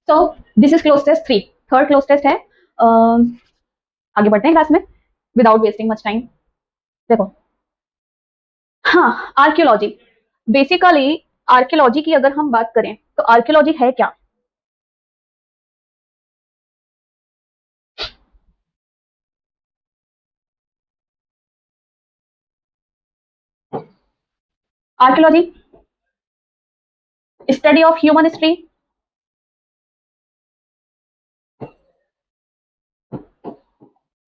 So this is cloze test 3, third cloze test है। आगे बढ़ते हैं क्लास में विदाउट वेस्टिंग मच टाइम। देखो, हाँ, आर्कियोलॉजी। बेसिकली आर्कियोलॉजी की अगर हम बात करें तो आर्कियोलॉजी है क्या? Archaeology study of human history,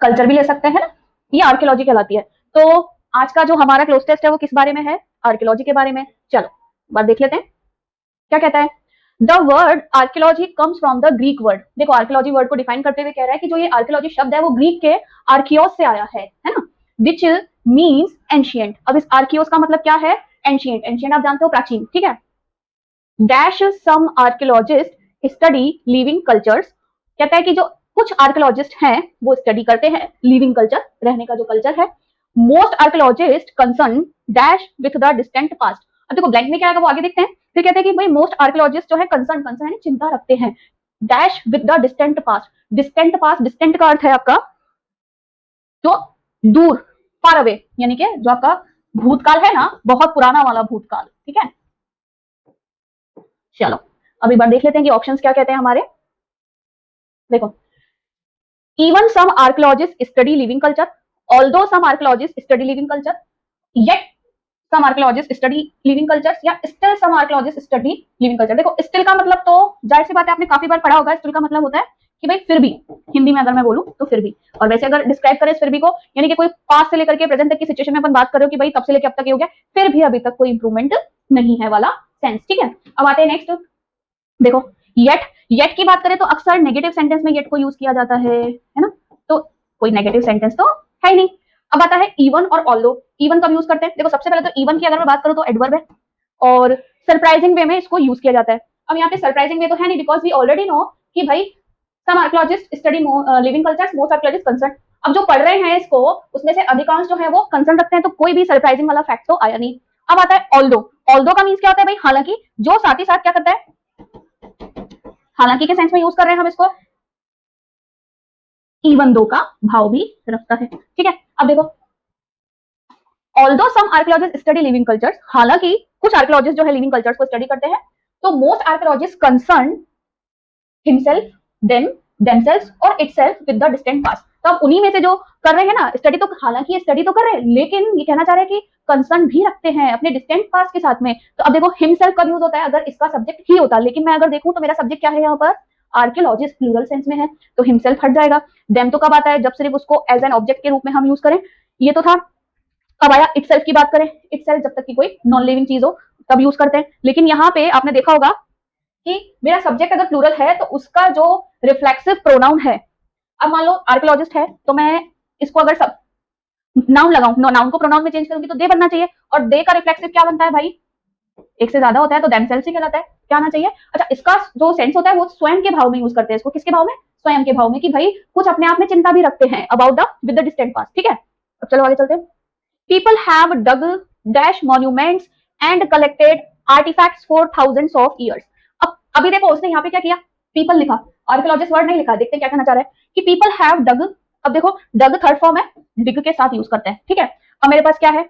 culture भी ले सकते हैं ना, ये आर्कियोलॉजी कहलाती है। तो आज का जो हमारा क्लोज टेस्ट है वो किस बारे में है? आर्कियोलॉजी के बारे में। चलो बात देख लेते हैं क्या कहता है। The word archaeology comes from the Greek word. देखो, आर्कियोलॉजी वर्ड को डिफाइन करते हुए कह रहा है कि जो ये आर्कियोलॉजी शब्द है वो ग्रीक के आर्कियोस से आया है ना, विच मीन्स एंशियंट। अब इस आर्कियोस का मतलब क्या है? एंशियंट। एंशियंट आप जानते हो, प्राचीन, ठीक है। डैश सम आर्कियोलॉजिस्ट स्टडी लिविंग कल्चर्स। कहता है कि जो कुछ आर्कियोलॉजिस्ट हैं वो स्टडी करते हैं लिविंग कल्चर, रहने का जो कल्चर है। Most archaeologist concern dash with the distant past. अब देखो ब्लैंक में क्या आएगा वो आगे देखते हैं। फिर कहते हैं कि भाई मोस्ट आर्कियोलॉजिस्ट जो है कंसर्न, कंसर्न है चिंता रखते हैं, dash with the distant past. Distant past, distant का अर्थ है आपका जो दूर, फार अवे, यानी कि जो आपका भूतकाल है ना, बहुत पुराना वाला भूतकाल, ठीक है। चलो अब एक बार देख लेते हैं कि ऑप्शंस क्या कहते हैं हमारे। देखो, even some archaeologists study living culture, although some archaeologists study living culture, yet some archaeologists study living cultures, या still some archaeologists study living culture। देखो still का मतलब तो जाहिर सी बात है आपने काफी बार पढ़ा होगा। still का मतलब होता है कि भाई फिर भी, हिंदी में अगर मैं बोलूं तो फिर भी। और वैसे अगर डिस्क्राइब करें इस फिर भी को, यानी कि कोई पास से लेकर के प्रेजेंट तक की सिचुएशन में अपन बात कर रहे हो कि भाई तब से लेकर अब तक ये हो गया, फिर भी अभी तक कोई इंप्रूवमेंट नहीं है वाला सेंस, ठीक है। अब आते हैं नेक्स्ट। देखो, येट, येट की बात करें तो अक्सर नेगेटिव सेंटेंस में येट को यूज किया जाता है ना, तो कोई नेगेटिव सेंटेंस तो है ही नहीं। अब आता है इवन और ऑल्दो। इवन कब यूज करते हैं? देखो सबसे पहले तो इवन की अगर मैं बात करूं तो एडवर्ब है, और सरप्राइजिंग वे में इसको यूज किया जाता है। अब यहाँ पे सरप्राइजिंग वे तो है नहीं, बिकॉज वी ऑलरेडी नो कि भाई some archaeologist study living cultures, most archaeologist concern. अब जो पढ़ रहे हैं इसको उसमें से अधिकांश जो है वो कंसर्न रखते हैं, तो कोई भी सरप्राइजिंग वाला फैक्ट तो आया नहीं। अब आता है ऑल्दो। ऑल्दो का मीन्स क्या होता है भाई? हालांकि, जो साथ ही साथ क्या करता है, हालांकि के सेंस में यूज कर रहे हैं हम इसको, इवन दो का भाव भी रखता है, ठीक है। अब देखो, ऑल्दो सम आर्कियोलॉजिस्ट स्टडी लिविंग कल्चर्स, हालांकि कुछ आर्कियोलॉजिस्ट जो है लिविंग कल्चर्स को स्टडी करते हैं, तो most archaeologist concern himself, them, themselves और itself with the distant past. तो अब उन्हीं में से जो कर रहे हैं ना स्टडी, तो हालांकि ये स्टडी तो कर रहे हैं लेकिन ये कहना चाह रहे हैं कि कंसर्न भी रखते हैं अपने डिस्टेंट पास्ट के साथ में। तो अब देखो हिमसेल्फ कब यूज होता है? अगर इसका सब्जेक्ट ही होता, लेकिन मैं अगर देखूं तो मेरा सब्जेक्ट क्या है यहाँ पर? आर्कियोलॉजिस्ट प्लूरल सेंस में है, तो हिमसेल्फ हट जाएगा। देम तो कब आता है? जब सिर्फ उसको एज एन ऑब्जेक्ट के रूप में हम यूज करें, ये तो था। अब आया इटसेल्फ की बात करें, इटसेल्फ जब तक की कोई नॉन लिविंग चीज हो तब यूज करते हैं। लेकिन यहाँ पे आपने देखा होगा कि मेरा सब्जेक्ट अगर प्लूरल है तो उसका जो रिफ्लेक्सिव प्रोनाउन है, अब मान लो आर्कियोलॉजिस्ट है तो मैं इसको अगर सब नाउन लगाऊं, नाउन को प्रोनाउन में चेंज करूंगी तो दे बनना चाहिए, और दे का रिफ्लेक्सिव क्या बनता है भाई? एक से ज्यादा होता है तो देमसेल्व्स ही कहलाता है, क्या आना चाहिए? अच्छा, इसका जो सेंस होता है वो स्वयं के भाव में यूज करते हैं इसको। किसके भाव में? स्वयं के भाव में, कि भाई कुछ अपने आप में चिंता भी रखते हैं about the with the distant past, ठीक है। अब चलो आगे चलते हैं। People have dug dash monuments and collected artefacts for thousands of years. अब अभी देखो उसने यहाँ पे क्या किया? पीपल लिखा, आर्कियोलॉजिस्ट वर्ड नहीं लिखा। देखते हैं क्या कहना चाह रहा है कि पीपल हैव डग। अब देखो डग थर्ड फॉर्म है, डिग के साथ यूज करते हैं, ठीक है। अब मेरे पास क्या है?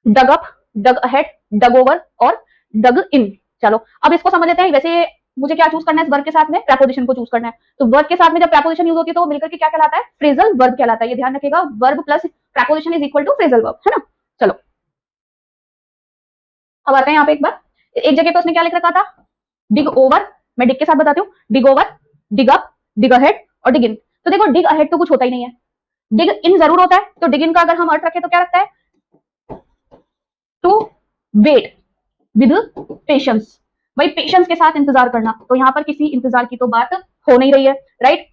डग अप, डग अहेड, डग ओवर और डग इन। चलो अब इसको समझ लेते हैं। वैसे मुझे क्या चूज करना है? इस वर्ब के साथ में प्रेपोजिशन को चूज करना है। तो वर्ब के साथ में जब प्रेपोजिशन यूज होती है तो वो मिलकर के क्या कहलाता है? फ्रेजल वर्ब कहलाता है। ये ध्यान रखिएगा, verb plus preposition is equal to phrasal verb, है ना। चलो अब आते हैं यहाँ पे एक बार, एक जगह पे उसने क्या लिख रखा था? डिग ओवर। मैं डिग के साथ बताती हूँ, डिग ओवर, डिग अप, डिग अहेड और डिग इन। तो देखो डिग अहेड तो कुछ होता ही नहीं है, डिग इन जरूर होता है। तो डिग इन का अगर हम अर्थ रखें तो क्या रखता है? टू वेट विद पेशेंस, भाई पेशेंस के साथ इंतजार करना। तो यहाँ पर किसी इंतजार की तो बात हो नहीं रही है, राइट।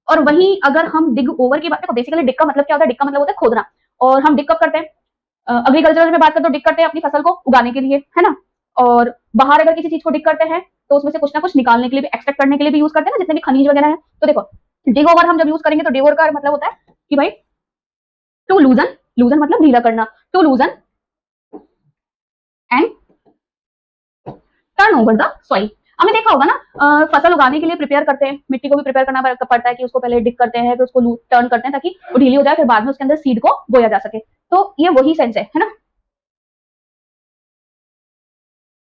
और वहीं अगर हम डिग ओवर की बात करें, बेसिकली डिग का मतलब क्या होता है? डिग का मतलब होता है खोदना। और हम डिग कब करते हैं? एग्रीकल्चर में बात करें तो डिग करते हैं अपनी फसल को उगाने के लिए, है ना। और बाहर अगर किसी चीज को डिग करते हैं तो उसमें से कुछ ना कुछ निकालने के लिए भी, एक्सट्रैक्ट करने के लिए भी यूज करते हैं ना, जितने भी खनिज वगैरह है। तो देखो डिग ओवर हम जब यूज करेंगे तो डिग ओवर का मतलब होता है कि भाई टू लूजन, लूजन मतलब ढीला करना, to loosen and turn over the soil. आपने देखा होगा ना, फसल उगाने के लिए प्रिपेयर करते हैं, मिट्टी को भी प्रिपेयर करना पड़ता है कि उसको पहले डिग करते हैं, फिर उसको टर्न करते हैं ताकि वो ढीली हो जाए, फिर बाद में उसके अंदर सीड को बोया जा सके। तो ये वही सेंस है ना।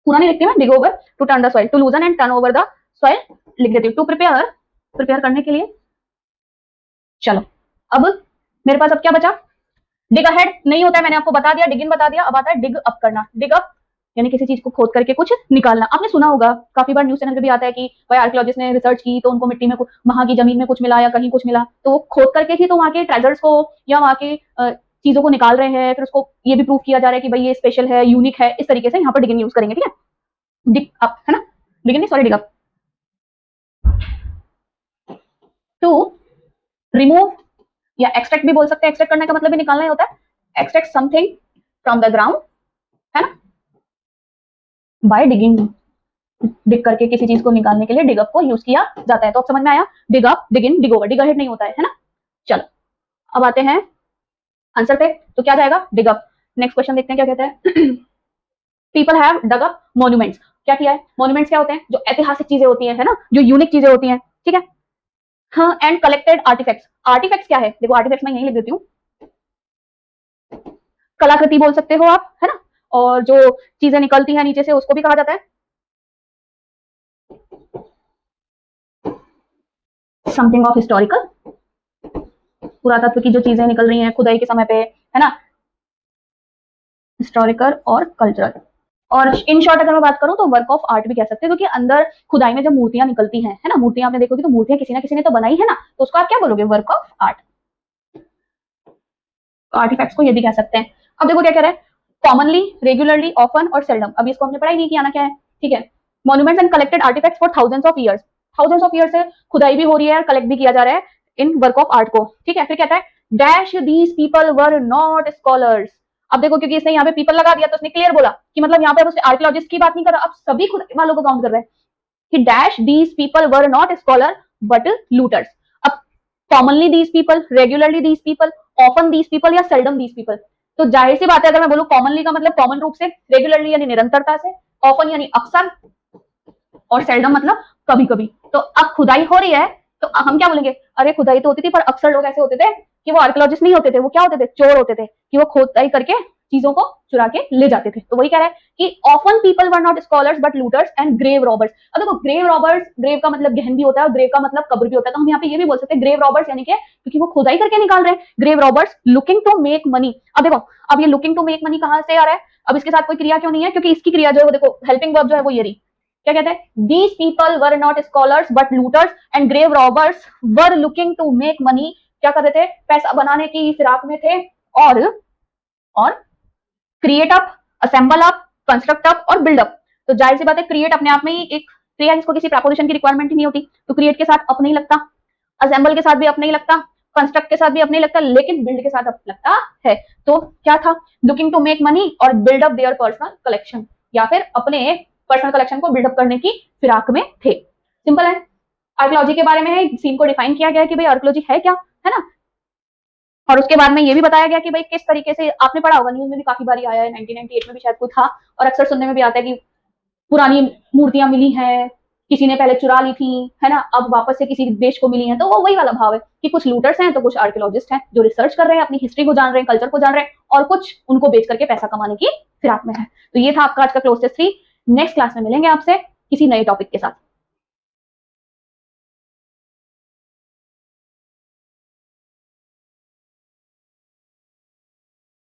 पूरा नहीं लिखती मैं, dig over to turn the soil, to loosen and turn over the soil लिख देती हूँ। टू प्रिपेयर करने के लिए। चलो अब मेरे पास अब क्या बचा, डिग अहेड नहीं होता है, मैंने आपको बता दिया, डिग इन बता दिया। अब आता है डिग अप करना। डिग अप यानी किसी चीज को खोद करके कुछ निकालना। आपने सुना होगा, काफी बार न्यूज चैनल पे भी आता है कि भाई आर्कियोलॉजिस्ट ने रिसर्च की तो उनको मिट्टी में वहां की जमीन में कुछ मिला या कहीं कुछ मिला, तो वो खोद करके ही तो वहां के ट्रेजर्स को या वहां के चीजों को निकाल रहे हैं, फिर उसको ये भी प्रूव किया जा रहा है कि भाई ये स्पेशल है, यूनिक है। इस तरीके से यहाँ पर डिग इन यूज करेंगे, ठीक है। डिग अप है ना, dig in sorry dig up. To remove या एक्सट्रैक्ट भी बोल सकते हैं, एक्सट्रैक्ट करने का मतलब भी निकालना ही होता है। Extract something from the ground, है ना, बाय डिगिंग। डिग करके किसी चीज को निकालने के लिए डिग अप को यूज किया जाता है। तो अब समझ में आया, डिग अप, डिग इन, डिग ओवर, डिग अहेड नहीं होता है ना। चलो अब आते हैं आंसर पे, तो क्या जाएगा, डिग अप। नेक्स्ट क्वेश्चन देखते हैं क्या कहता है। People have dug up monuments. क्या किया है, मॉन्यूमेंट्स क्या होते हैं, जो ऐतिहासिक चीजें होती है ना, जो यूनिक चीजें होती हैं, ठीक है। हाँ, एंड कलेक्टेड आर्टिफैक्ट्स। आर्टिफैक्ट्स क्या है, देखो आर्टिफैक्ट्स मैं यही लिख देती हूँ, कलाकृति बोल सकते हो आप, है ना। और जो चीजें निकलती हैं नीचे से उसको भी कहा जाता है समथिंग ऑफ हिस्टोरिकल। पुरातत्व की जो चीजें निकल रही हैं खुदाई के समय पे, है ना, हिस्टोरिकल और कल्चरल। और इन शॉर्ट अगर मैं बात करूं तो वर्क ऑफ आर्ट भी कह सकते हैं, क्योंकि अंदर खुदाई में जब मूर्तियां निकलती हैं, है ना, मूर्तियां आपने देखोगे तो मूर्तियां किसी ना किसी ने तो बनाई है ना, तो उसको आप क्या बोलोगे, वर्क ऑफ आर्ट। आर्टिफैक्ट्स को ये भी कह सकते हैं। अब देखो क्या कह रहा है, कॉमनली, रेगुलरली, ऑफन और सेल्डम। अभी इसको हमने पढ़ाई नहीं किया ना, क्या है, ठीक है। Monuments and collected artefacts for thousands of years. Thousands of year से खुदाई भी हो रही है और कलेक्ट भी किया जा रहा है इन वर्क ऑफ आर्ट को, ठीक है। फिर कहता है dash these people were not scholars. अब देखो क्योंकि इसने यहाँ पे पीपल लगा दिया तो उसने क्लियर बोला कि मतलब यहाँ पे उसने आर्कियोलॉजिस्ट की बात नहीं कर रहा, अब सभी खुदाई वालों को काउंट कर रहे हैं कि dash these people were not scholar but looters. अब commonly these people, regularly these people, often these people या सेल्डम दीज पीपल। तो जाहिर सी बात है, अगर मैं बोलूं कॉमनली का मतलब कॉमन रूप से, रेगुलरली यानी निरंतरता से, ऑफन यानी अक्सर, और सेल्डम मतलब कभी कभी। तो अब खुदाई हो रही है तो हम क्या बोलेंगे, अरे खुदाई तो होती थी पर अक्सर लोग ऐसे होते थे कि वो आर्कियोलॉजिस्ट नहीं होते थे, वो क्या होते थे, चोर होते थे, कि वो खुदाई करके चीजों को चुरा के ले जाते थे। तो वही कह रहा है कि often people were not scholars but looters and grave robbers. अब देखो ग्रेव रॉबर्स, ग्रेव का मतलब गहन भी होता है और ग्रेव का मतलब कब्र भी होता है, तो हम यहाँ पे ये भी बोल सकते हैं ग्रेव रॉबर्स यानी कि क्योंकि वो खुदाई करके निकाल रहे हैं। Grave robbers looking to make money. अब देखो, अब ये लुकिंग टू मेक मनी कहां से आ रहा है, अब इसके साथ कोई क्रिया क्यों नहीं है, क्योंकि इसकी क्रिया जो है वो देखो हेल्पिंग वर्ब जो है वो ये रही, क्या कहते हैं, these people were not scholars but looters and grave robbers were looking to make money. क्या करते थे, पैसा बनाने की फिराक में थे, और create up, assemble up, construct up और बिल्ड अप। तो जाहिर सी बात है क्रिएट अपने आप में ही एक क्रिया जिसको किसी प्रपोजिशन की रिक्वायरमेंट ही नहीं होती, तो क्रिएट के साथ अप नहीं लगता, असेंबल के साथ भी अप नहीं लगता, कंस्ट्रक्ट के साथ भी अप नहीं लगता, लेकिन बिल्ड के साथ अप लगता है। तो क्या था, लुकिंग टू मेक मनी और build up their personal collection, या फिर अपने पर्सनल कलेक्शन को बिल्डअप करने की फिराक में थे। सिंपल है। आर्कियोलॉजी के बारे में है, सीन को डिफाइन किया गया है कि भाई आर्कियोलॉजी है क्या, है ना। और उसके बाद में ये भी बताया गया कि भाई किस तरीके से, आपने पढ़ा होगा न्यूज में भी काफी बार आया है, 1998 में भी शायद कोई था, और अक्सर सुनने में भी आता है कि पुरानी मूर्तियां मिली हैं, किसी ने पहले चुरा ली थी, है ना, अब वापस से किसी देश को मिली हैं। तो वो वही वाला भाव है कि कुछ लूटर्स हैं तो कुछ आर्कियोलॉजिस्ट हैं जो रिसर्च कर रहे हैं, अपनी हिस्ट्री को जान रहे हैं, कल्चर को जान रहे हैं, और कुछ उनको बेच करके पैसा कमाने की फिराक में है। तो ये था आपका आज का क्लोज टेस्ट 3। नेक्स्ट क्लास में मिलेंगे आपसे किसी नए टॉपिक के साथ।